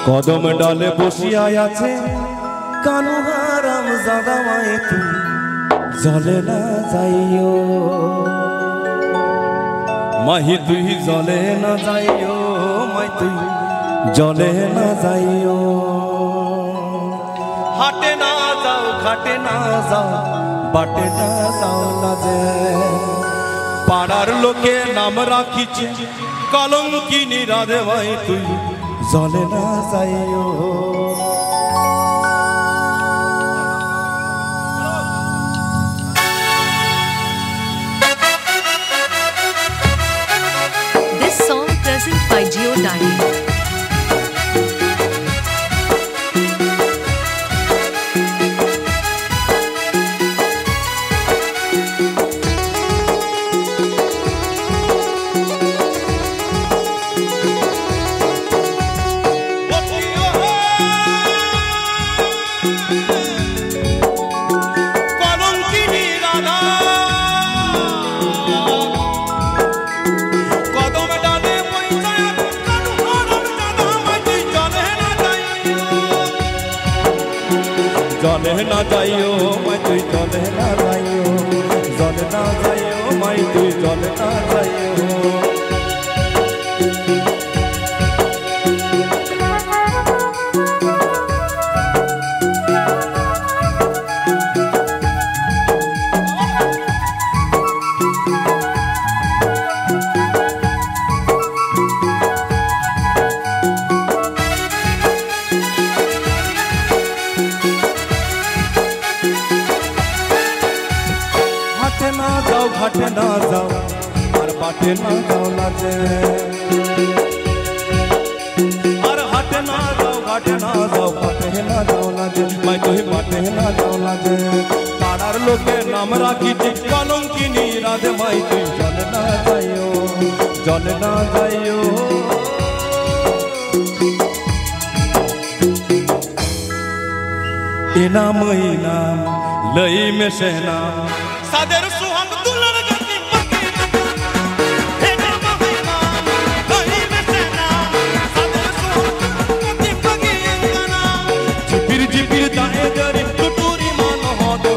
কদম ডালে বসিয়া আছে কানু হারাম জাদা মাই তুই জলে না যাইও মাহি তুই জলে না যাইও মাই তুই জলে না যাইও হাটে না যাও ঘাটে না যাও বাটে না যাও না যে পাড়ার লোকে নাম রাখিছে কলঙ্কিনী রাধে ভাই তুই জলে না যাইও This song present by Geodine. জলে না যাইও মাই তুই জলে না যাইও জলে না যাইও মাই তুই জলে না যাইও ঘাটে না যাও আর বাটে না যাও লাজে আর হাটে না যাও ঘাটে না যাও বাটে না যাও লাজে মাই তুই বাটে না যাও লাজে পাড়ার লোকে নাম রাখিছে কলঙ্কিনী রাধে মাই তুই জলে না যাইও জলে না যাইও इनाम इनाम लई में शहना सादर सुहाग दुल्हन गति पकी इनाम इनाम लई में शहना सादर सुहाग गति पकी अंगना जिपिर जिपिर ताए जरे टुटूरी मान हो दो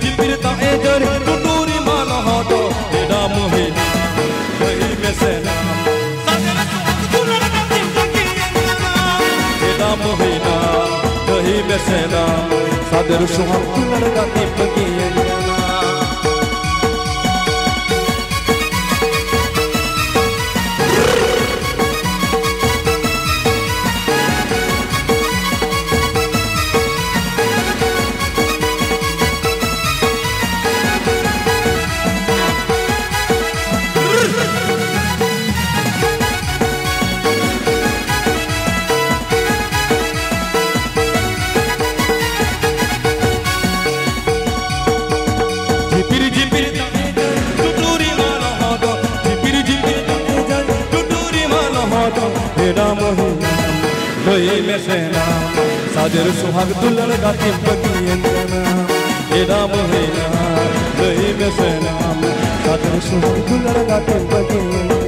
जिपिर ताए जरे टुटूरी मान हो दो इनाम इनाम लई में शहना सादर सुहाग दुल्हन गति पकी अंगना इनाम इनाम लई में शहना सादर सुहाग दुल्हन गति पकी अंगना लई में शहना सादर सुहाग दुल्हन गति पकी अंगना इनाम इनाम लई में शहना सादर सुहाग दुल्हन गति पकी अंगना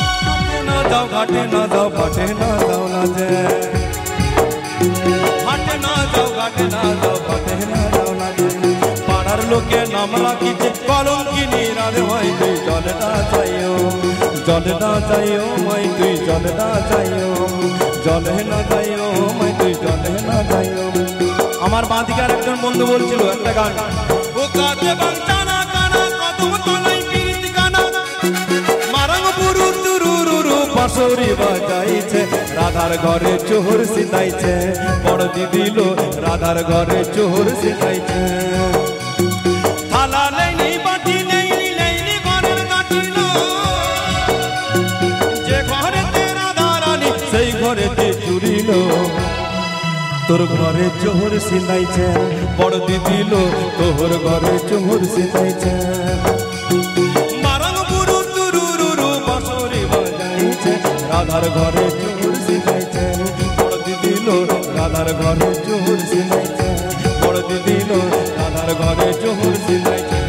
घाटे ना जाओ बाटे ना जाओ लाजे हाटे ना जाओ घाटे ना जाओ बाटे ना जाओ लाजे पाड़ार लोके नाम राखिছে কলঙ্কিনী রাধে ভাই তুই জলে না যাইও মাই তুই জলে না যাইও মাই তুই জলে না যাইও আমার বাঁদিকার একজন বন্ধু বলছিল একটা গান ও কাজে বাংচানা কানা কদম তলাই পিরিত গানা মারং পুরু তুরুরু বাঁশরি বাজাইছে রাধার ঘরে চোর সিতাইছে বড় দিদিল রাধার ঘরে চোর সিতাইছে থালা নেই বাটি নেই ঘরের কাটিল যে ঘরে রাধা রানী সেই তোর ঘরে চোর সিনাইছে বড় দিদিল তোর ঘরে চোর সিনাইছে মারাং বুরু তুরুরু বাঁশরি বাজাইছে রাধার ঘরে চোর সিনাইছে বড় দিদিল রাধার ঘরে চোর সিনাইছে বড় দিদিল রাধার ঘরে চোর সিনাইছে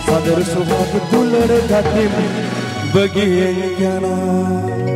Sadar suhag dular gatim bagian jana